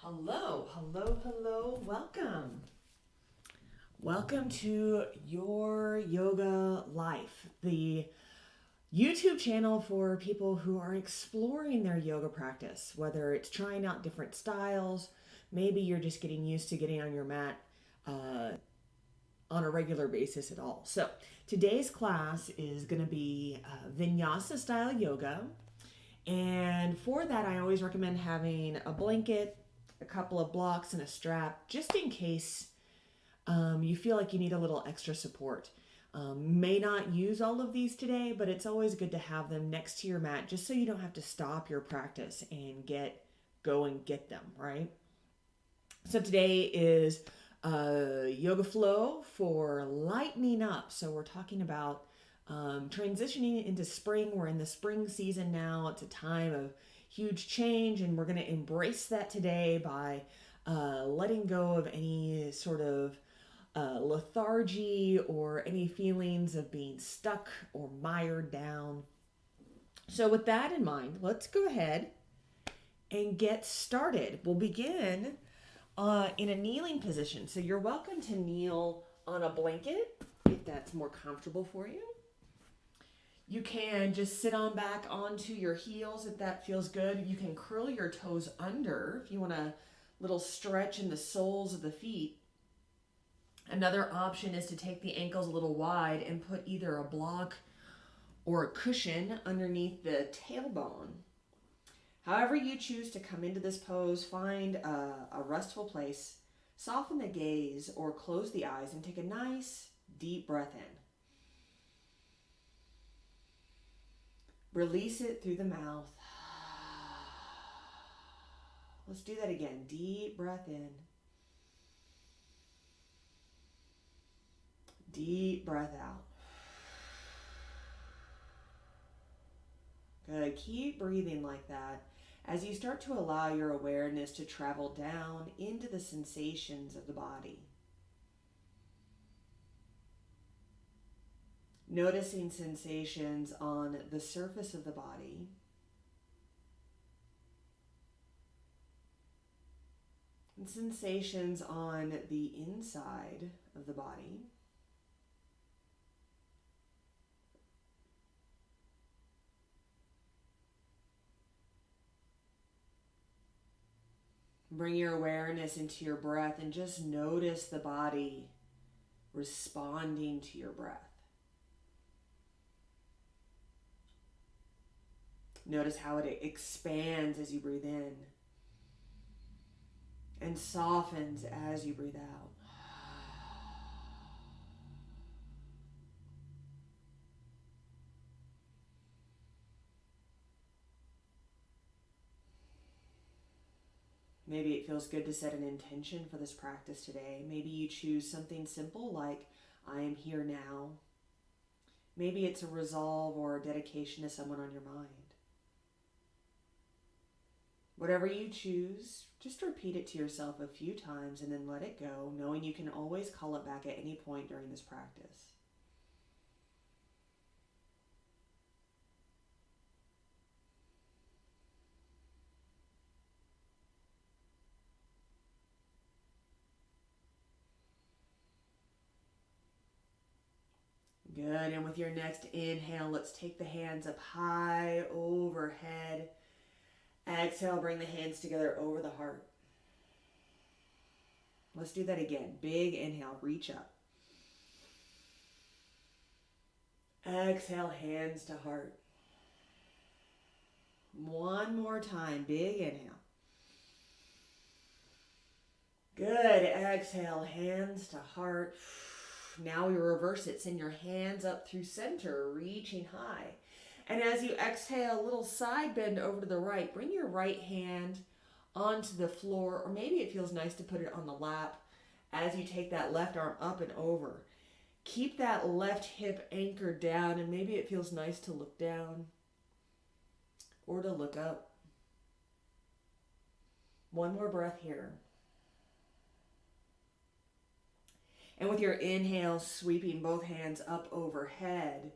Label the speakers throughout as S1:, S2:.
S1: Hello, hello, hello, welcome. Welcome to Your Yoga Life, the YouTube channel for people who are exploring their yoga practice, whether it's trying out different styles, maybe you're just getting used to getting on your mat on a regular basis at all. So, today's class is going to be Vinyasa style yoga. And for that, I always recommend having a blanket, a couple of blocks, and a strap, just in case you feel like you need a little extra support. May not use all of these today, but it's always good to have them next to your mat just so you don't have to stop your practice and go and get them, right? So today is yoga flow for lightening up. So we're talking about transitioning into spring. We're in the spring season now. It's a time of huge change, and we're going to embrace that today by letting go of any sort of lethargy or any feelings of being stuck or mired down. So, with that in mind, let's go ahead and get started. We'll begin in a kneeling position. So, you're welcome to kneel on a blanket if that's more comfortable for you. You can just sit on back onto your heels if that feels good. You can curl your toes under if you want a little stretch in the soles of the feet. Another option is to take the ankles a little wide and put either a block or a cushion underneath the tailbone. However you choose to come into this pose, find a restful place, soften the gaze or close the eyes and take a nice deep breath in. Release it through the mouth. Let's do that again. Deep breath in. Deep breath out. Good. Keep breathing like that as you start to allow your awareness to travel down into the sensations of the body. Noticing sensations on the surface of the body. And sensations on the inside of the body. Bring your awareness into your breath and just notice the body responding to your breath. Notice how it expands as you breathe in and softens as you breathe out. Maybe it feels good to set an intention for this practice today. Maybe you choose something simple like, I am here now. Maybe it's a resolve or a dedication to someone on your mind. Whatever you choose, just repeat it to yourself a few times and then let it go, knowing you can always call it back at any point during this practice. Good, and with your next inhale, let's take the hands up high overhead. Exhale, bring the hands together over the heart. Let's do that again. Big inhale, reach up. Exhale, hands to heart. One more time, big inhale. Good, exhale, hands to heart. Now we reverse it. Send your hands up through center, reaching high. And as you exhale, a little side bend over to the right. Bring your right hand onto the floor, or maybe it feels nice to put it on the lap as you take that left arm up and over. Keep that left hip anchored down, and maybe it feels nice to look down or to look up. One more breath here. And with your inhale, sweeping both hands up overhead.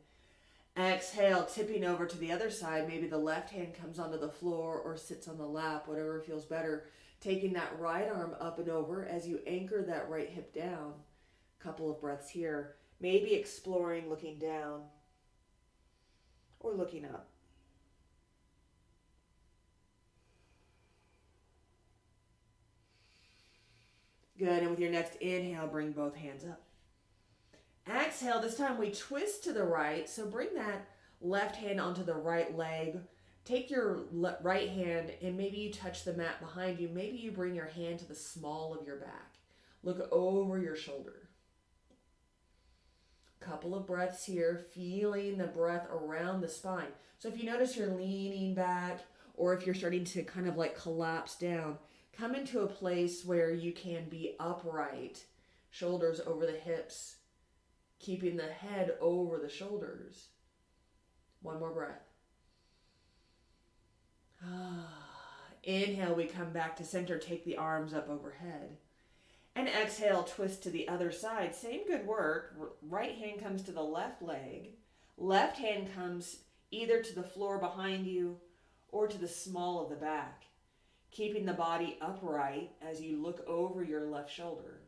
S1: Exhale, tipping over to the other side. Maybe the left hand comes onto the floor or sits on the lap, whatever feels better. Taking that right arm up and over as you anchor that right hip down. Couple of breaths here. Maybe exploring looking down or looking up. Good, and with your next inhale, bring both hands up. Exhale, this time we twist to the right, so bring that left hand onto the right leg. Take your right hand and maybe you touch the mat behind you. Maybe you bring your hand to the small of your back. Look over your shoulder. Couple of breaths here, feeling the breath around the spine. So if you notice you're leaning back or if you're starting to kind of like collapse down, come into a place where you can be upright, shoulders over the hips, keeping the head over the shoulders. One more breath. Inhale, we come back to center, take the arms up overhead. And exhale, twist to the other side. Same good work. Right hand comes to the left leg. Left hand comes either to the floor behind you or to the small of the back. Keeping the body upright as you look over your left shoulder.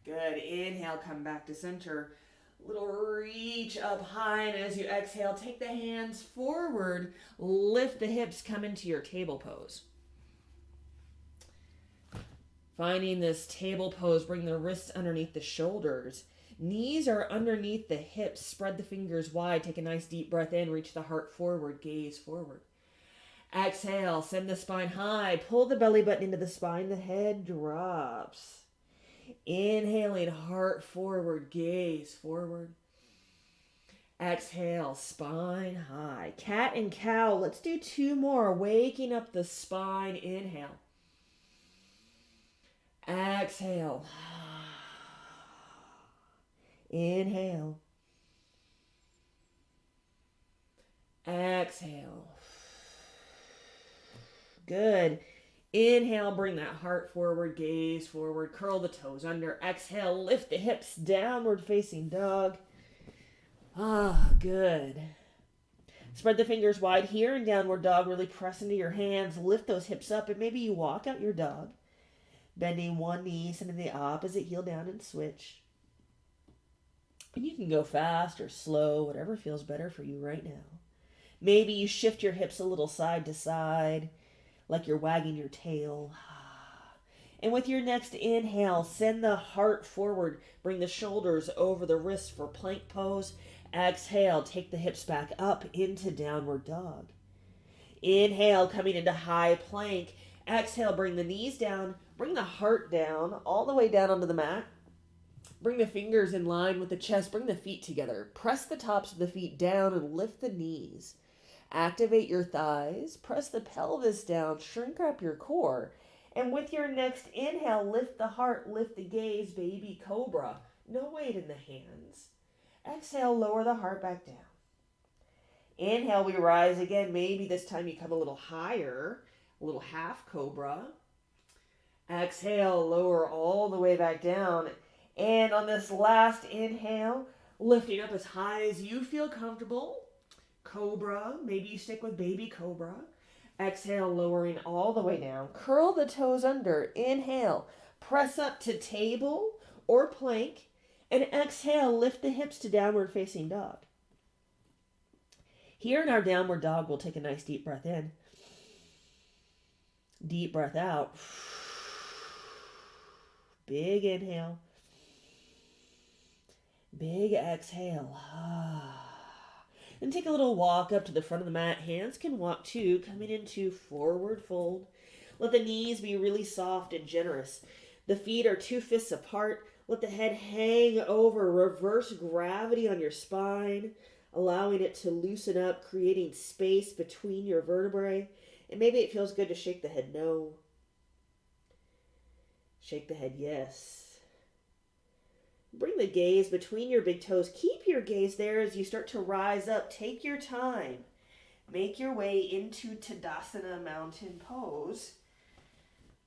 S1: Good. Inhale, come back to center. Little reach up high, and as you exhale, take the hands forward, lift the hips, come into your table pose. Finding this table pose, bring the wrists underneath the shoulders. Knees are underneath the hips. Spread the fingers wide. Take a nice deep breath in. Reach the heart forward. Gaze forward. Exhale. Send the spine high. Pull the belly button into the spine. The head drops. Inhaling, heart forward. Gaze forward. Exhale. Spine high. Cat and cow. Let's do 2 more. Waking up the spine. Inhale. Exhale. Inhale. Exhale. Good. Inhale, bring that heart forward, gaze forward, curl the toes under. Exhale, lift the hips, downward facing dog. Good. Spread the fingers wide here in downward dog. Really press into your hands, lift those hips up, and maybe you walk out your dog. Bending one knee, sending the opposite heel down and switch. And you can go fast or slow, whatever feels better for you right now. Maybe you shift your hips a little side to side, like you're wagging your tail. And with your next inhale, send the heart forward. Bring the shoulders over the wrists for plank pose. Exhale, take the hips back up into downward dog. Inhale, coming into high plank. Exhale, bring the knees down. Bring the heart down, all the way down onto the mat. Bring the fingers in line with the chest. Bring the feet together. Press the tops of the feet down and lift the knees. Activate your thighs. Press the pelvis down. Shrink up your core. And with your next inhale, lift the heart, lift the gaze, baby cobra. No weight in the hands. Exhale, lower the heart back down. Inhale, we rise again. Maybe this time you come a little higher, a little half cobra. Exhale, lower all the way back down. And on this last inhale, lifting up as high as you feel comfortable. Cobra, maybe you stick with baby cobra. Exhale, lowering all the way down. Curl the toes under. Inhale, press up to table or plank. And exhale, lift the hips to downward facing dog. Here in our downward dog, we'll take a nice deep breath in. Deep breath out. Big inhale. Big exhale. And take a little walk up to the front of the mat. Hands can walk too, coming into forward fold. Let the knees be really soft and generous. The feet are 2 fists apart. Let the head hang over. Reverse gravity on your spine, allowing it to loosen up, creating space between your vertebrae. And maybe it feels good to shake the head no. Shake the head yes. Bring the gaze between your big toes. Keep your gaze there as you start to rise up. Take your time. Make your way into Tadasana mountain pose.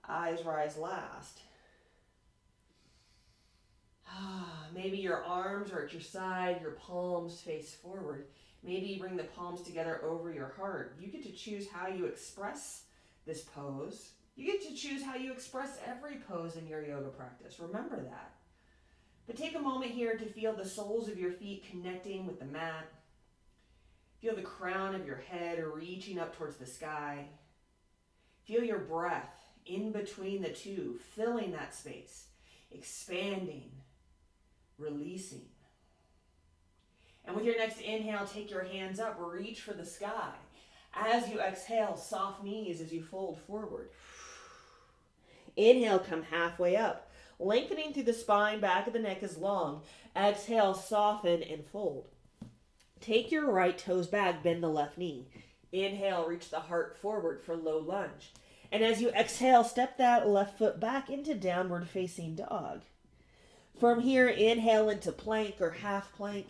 S1: Eyes rise last. Maybe your arms are at your side, your palms face forward. Maybe you bring the palms together over your heart. You get to choose how you express this pose. You get to choose how you express every pose in your yoga practice. Remember that. But take a moment here to feel the soles of your feet connecting with the mat. Feel the crown of your head reaching up towards the sky. Feel your breath in between the two, filling that space, expanding, releasing. And with your next inhale, take your hands up, reach for the sky. As you exhale, soft knees as you fold forward. Inhale, come halfway up, lengthening through the spine, back of the neck is long. Exhale, soften and fold. Take your right toes back, bend the left knee. Inhale, reach the heart forward for low lunge. And as you exhale, step that left foot back into downward facing dog. From here, inhale into plank or half plank,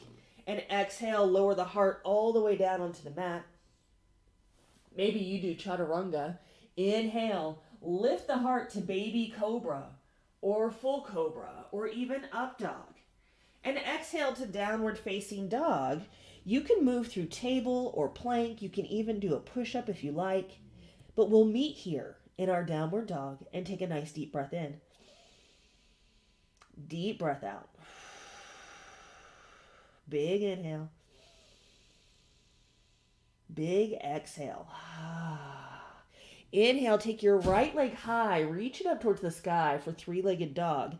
S1: and exhale, lower the heart all the way down onto the mat. Maybe you do chaturanga. Inhale, lift the heart to baby cobra, or full cobra, or even up dog. And exhale to downward facing dog. You can move through table or plank. You can even do a push-up if you like. But we'll meet here in our downward dog and take a nice deep breath in. Deep breath out. Big inhale. Big exhale. Inhale, take your right leg high, reach it up towards the sky for three-legged dog.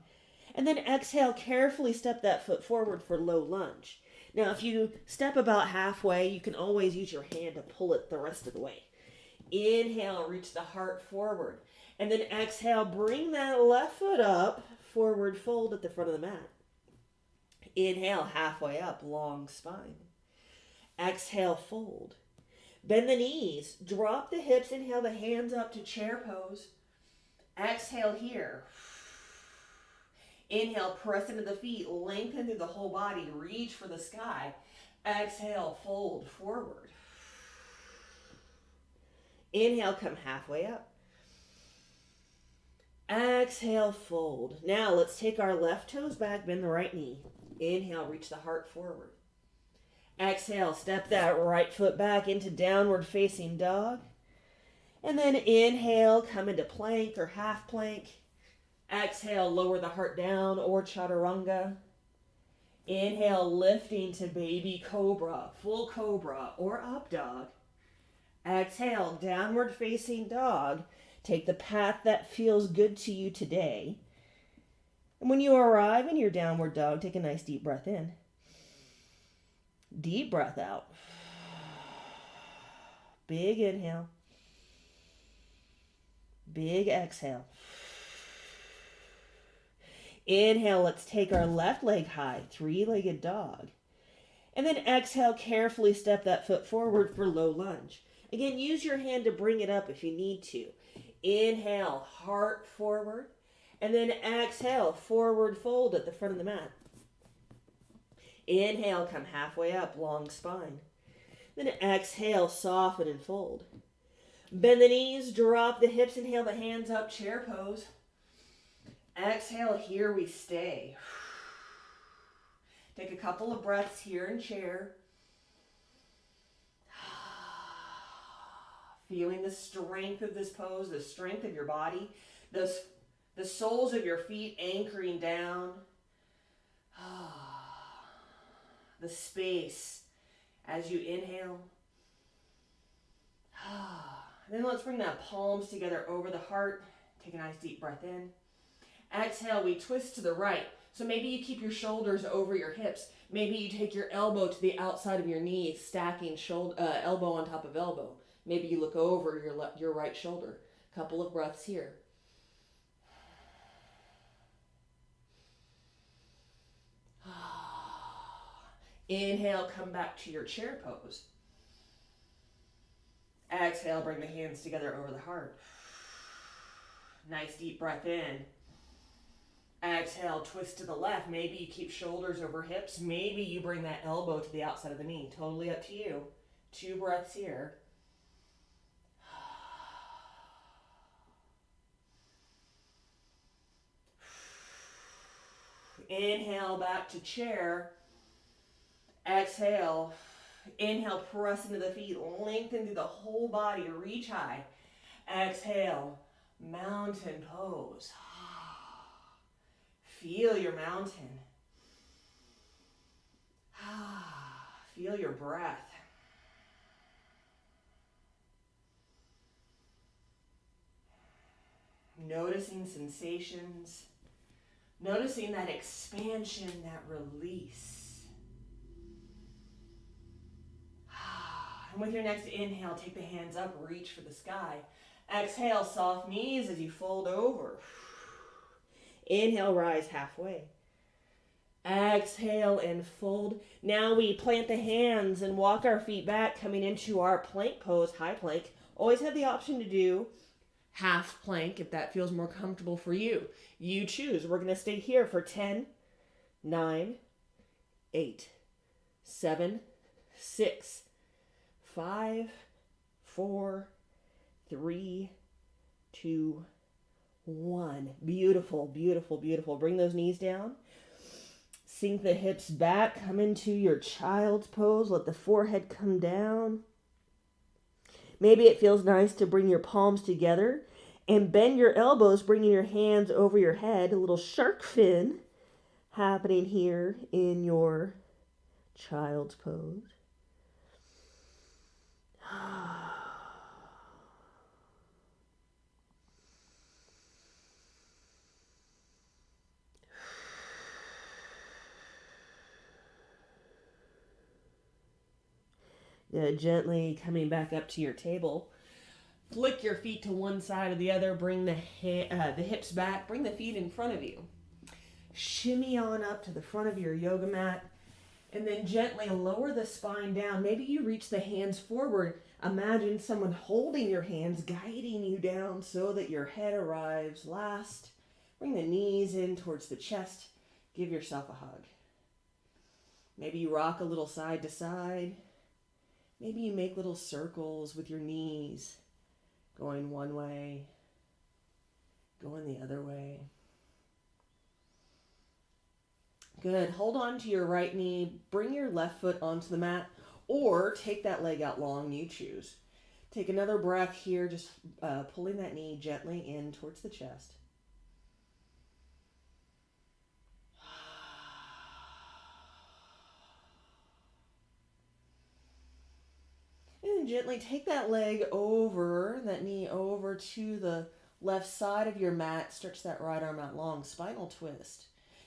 S1: And then exhale, carefully step that foot forward for low lunge. Now, if you step about halfway, you can always use your hand to pull it the rest of the way. Inhale, reach the heart forward. And then exhale, bring that left foot up, forward fold at the front of the mat. Inhale, halfway up, long spine. Exhale, fold. Bend the knees, drop the hips, inhale the hands up to chair pose. Exhale here. Inhale, press into the feet, lengthen through the whole body, reach for the sky. Exhale, fold forward. Inhale, come halfway up. Exhale, fold. Now let's take our left toes back, bend the right knee. Inhale, reach the heart forward. Exhale, step that right foot back into downward facing dog. And then inhale, come into plank or half plank. Exhale, lower the heart down or chaturanga. Inhale, lifting to baby cobra, full cobra or up dog. Exhale, downward facing dog. Take the path that feels good to you today. And when you arrive in your downward dog, take a nice deep breath in. Deep breath out. Big inhale. Big exhale. Inhale, let's take our left leg high, three-legged dog. And then exhale, carefully step that foot forward for low lunge. Again, use your hand to bring it up if you need to. Inhale, heart forward. And then exhale, forward fold at the front of the mat. Inhale, come halfway up, long spine. Then exhale, soften and fold. Bend the knees, drop the hips, inhale the hands up, chair pose. Exhale, here we stay. Take a couple of breaths here in chair. Feeling the strength of this pose, the strength of your body, the soles of your feet anchoring down. The space as you inhale. Then let's bring that palms together over the heart. Take a nice deep breath in. Exhale, we twist to the right. So maybe you keep your shoulders over your hips. Maybe you take your elbow to the outside of your knee, stacking elbow on top of elbow. Maybe you look over your right shoulder. Couple of breaths here. Inhale, come back to your chair pose. Exhale, bring the hands together over the heart. Nice deep breath in. Exhale, twist to the left. Maybe you keep shoulders over hips. Maybe you bring that elbow to the outside of the knee. Totally up to you. 2 breaths here. Inhale back to chair. Exhale. Inhale, press into the feet. Lengthen through the whole body. Reach high. Exhale. Mountain pose. Feel your mountain. Feel your breath. Noticing sensations. Noticing that expansion, that release. And with your next inhale, take the hands up, reach for the sky. Exhale, soft knees as you fold over. Inhale, rise halfway. Exhale and fold. Now we plant the hands and walk our feet back, coming into our plank pose, high plank. Always have the option to do half plank if that feels more comfortable for you. You choose. We're going to stay here for 10, 9, 8, 7, 6, 5, 4, 3, 2, 1. Beautiful, beautiful, beautiful. Bring those knees down. Sink the hips back. Come into your child's pose. Let the forehead come down. Maybe it feels nice to bring your palms together and bend your elbows, bringing your hands over your head. A little shark fin happening here in your child's pose. Gently coming back up to your table. Flick your feet to one side or the other. Bring the hips back. Bring the feet in front of you. Shimmy on up to the front of your yoga mat. And then gently lower the spine down. Maybe you reach the hands forward. Imagine someone holding your hands, guiding you down so that your head arrives last. Bring the knees in towards the chest. Give yourself a hug. Maybe you rock a little side to side. Maybe you make little circles with your knees, going one way, going the other way. Good. Hold on to your right knee. Bring your left foot onto the mat, or take that leg out long, you choose. Take another breath here, just pulling that knee gently in towards the chest. And gently take that leg over, that knee over to the left side of your mat. Stretch that right arm out long. Spinal twist.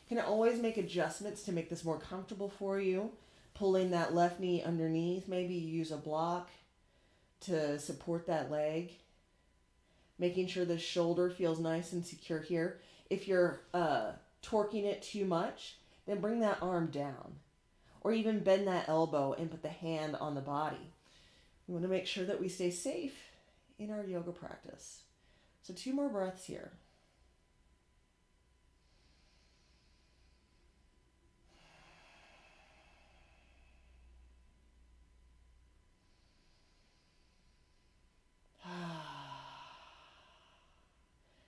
S1: You can always make adjustments to make this more comfortable for you. Pulling that left knee underneath. Maybe you use a block to support that leg. Making sure the shoulder feels nice and secure here. If you're torquing it too much, then bring that arm down. Or even bend that elbow and put the hand on the body. We want to make sure that we stay safe in our yoga practice. So 2 more breaths here.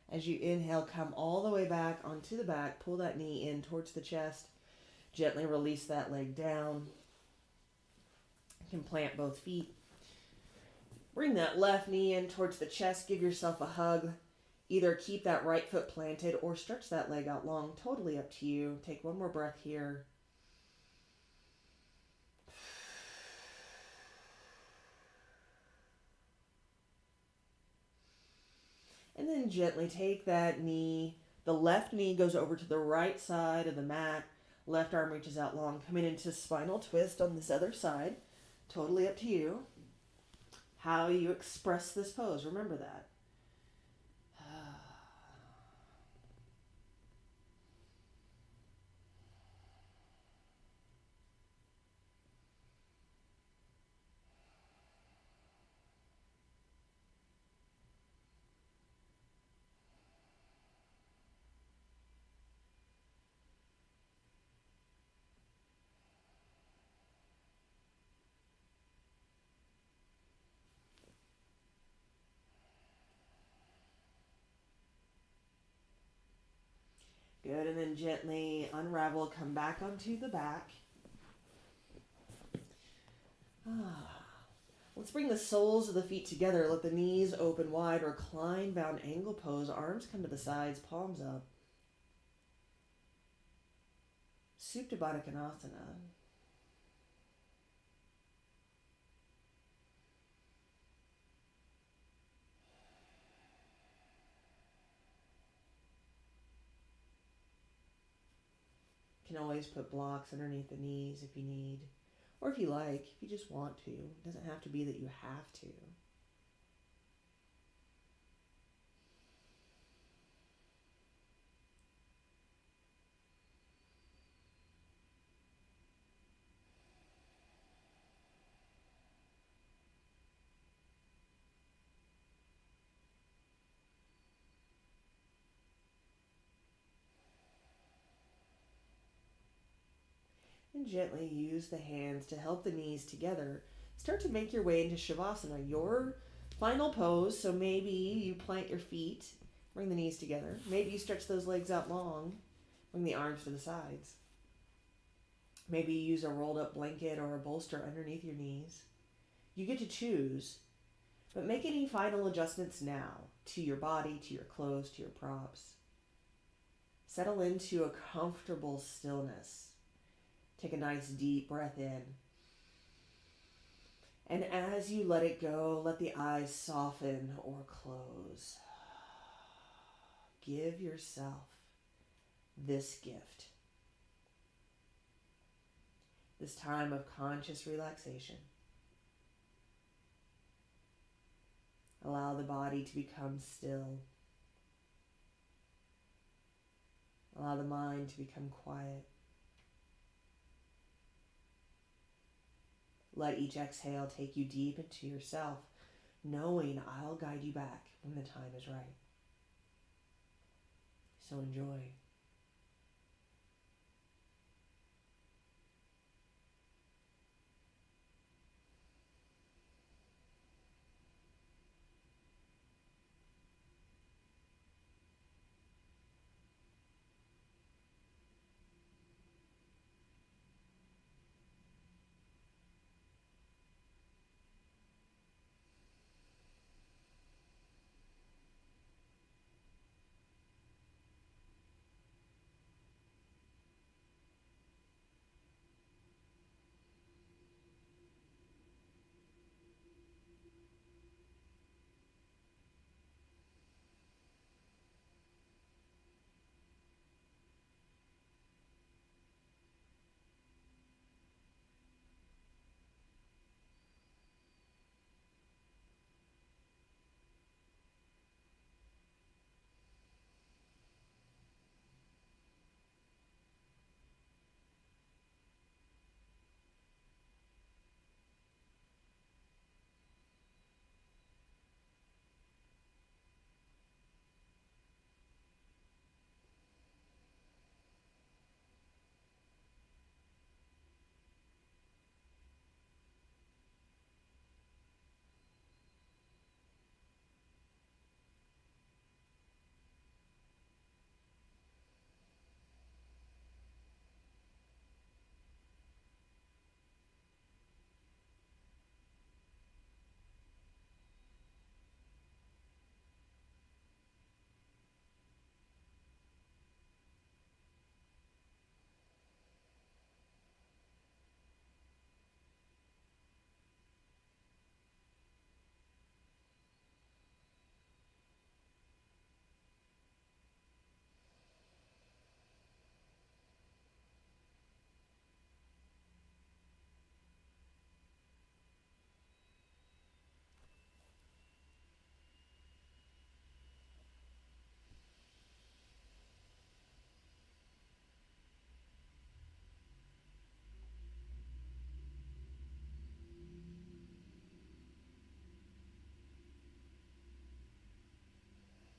S1: As you inhale, come all the way back onto the back. Pull that knee in towards the chest. Gently release that leg down. You can plant both feet. Bring that left knee in towards the chest. Give yourself a hug. Either keep that right foot planted or stretch that leg out long. Totally up to you. Take 1 more breath here. And then gently take that knee. The left knee goes over to the right side of the mat. Left arm reaches out long. Coming into spinal twist on this other side. Totally up to you. How you express this pose. Remember that. Good, and then gently unravel, come back onto the back. Let's bring the soles of the feet together. Let the knees open wide. Recline, bound angle pose. Arms come to the sides, palms up. Supta Baddha Konasana. You can always put blocks underneath the knees if you need. Or if you like, if you just want to. It doesn't have to be that you have to. And gently use the hands to help the knees together. Start to make your way into Shavasana, your final pose. So maybe you plant your feet, bring the knees together. Maybe you stretch those legs out long, bring the arms to the sides. Maybe you use a rolled up blanket or a bolster underneath your knees. You get to choose, but make any final adjustments now to your body, to your clothes, to your props. Settle into a comfortable stillness. Take a nice deep breath in. And as you let it go, let the eyes soften or close. Give yourself this gift. This time of conscious relaxation. Allow the body to become still. Allow the mind to become quiet. Let each exhale take you deep into yourself, knowing I'll guide you back when the time is right. So enjoy.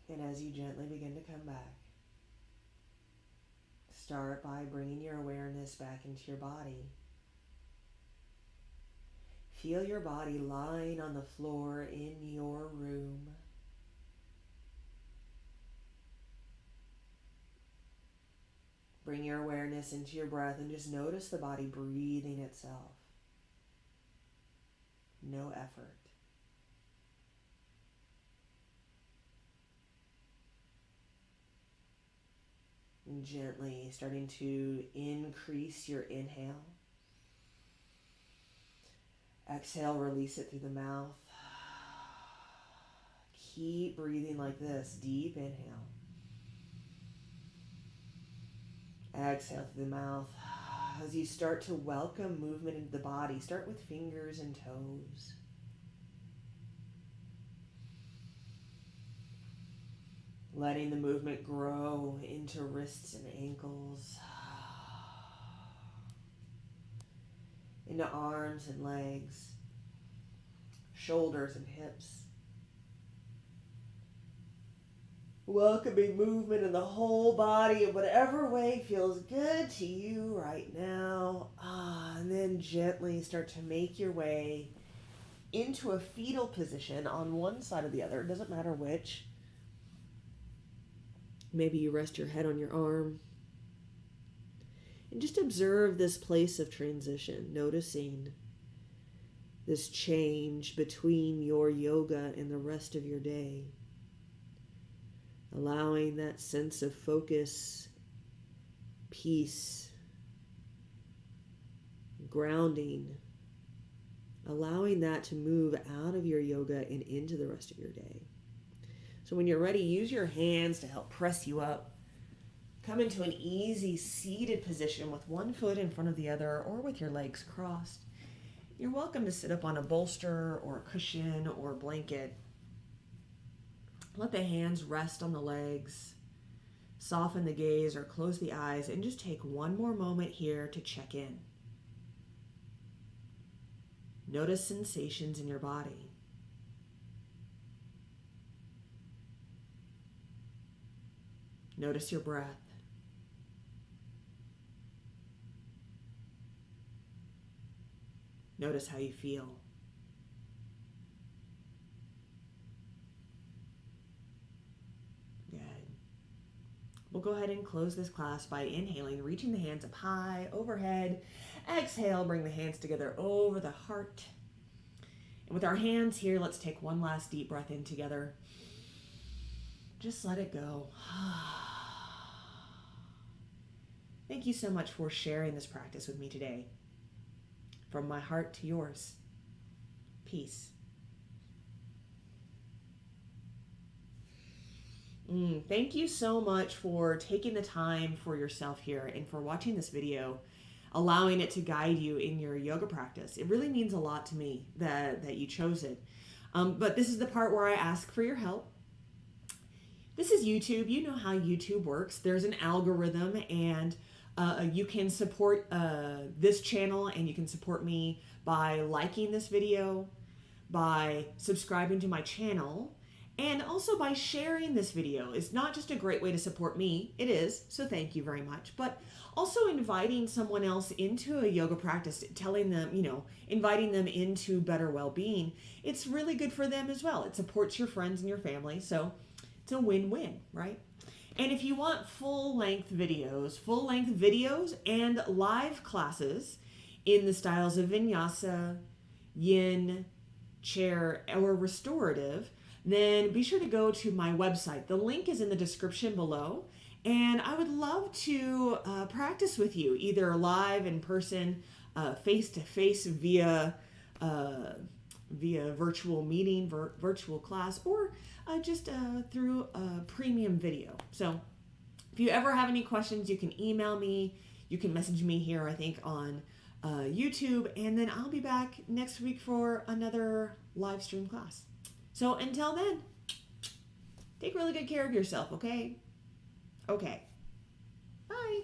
S1: And as you gently begin to come back, start by bringing your awareness back into your body. Feel your body lying on the floor in your room. Bring your awareness into your breath and just notice the body breathing itself. No effort. And gently starting to increase your inhale. Exhale, release it through the mouth. Keep breathing like this. Deep inhale. Exhale through the mouth. As you start to welcome movement into the body, start with fingers and toes. Letting the movement grow into wrists and ankles, into arms and legs, shoulders and hips. Welcoming movement in the whole body in whatever way feels good to you right now. And then gently start to make your way into a fetal position on one side or the other. It doesn't matter which. Maybe you rest your head on your arm. And just observe this place of transition, noticing this change between your yoga and the rest of your day. Allowing that sense of focus, peace, grounding, allowing that to move out of your yoga and into the rest of your day. So when you're ready, use your hands to help press you up. Come into an easy seated position with one foot in front of the other or with your legs crossed. You're welcome to sit up on a bolster or a cushion or a blanket. Let the hands rest on the legs. Soften the gaze or close the eyes and just take one more moment here to check in. Notice sensations in your body. Notice your breath. Notice how you feel. Good. We'll go ahead and close this class by inhaling, reaching the hands up high, overhead. Exhale, bring the hands together over the heart. And with our hands here, let's take one last deep breath in together. Just let it go. Thank you so much for sharing this practice with me today. From my heart to yours. Peace. Thank you so much for taking the time for yourself here and for watching this video, allowing it to guide you in your yoga practice. It really means a lot to me that you chose it. But this is the part where I ask for your help. This is YouTube. You know how YouTube works. There's an algorithm, and you can support this channel, and you can support me by liking this video, by subscribing to my channel, and also by sharing this video. It's not just a great way to support me. It is, so thank you very much. But also inviting someone else into a yoga practice, telling them, inviting them into better well-being. It's really good for them as well. It supports your friends and your family, so it's a win-win, right? And if you want full-length videos and live classes in the styles of Vinyasa, Yin, Chair, or Restorative, then be sure to go to my website. The link is in the description below. And I would love to practice with you, either live, in person, face-to-face via virtual meeting, virtual class, or just through a premium video. So if you ever have any questions, you can email me. You can message me here, I think, on YouTube. And then I'll be back next week for another live stream class. So until then, take really good care of yourself, okay? Okay. Bye.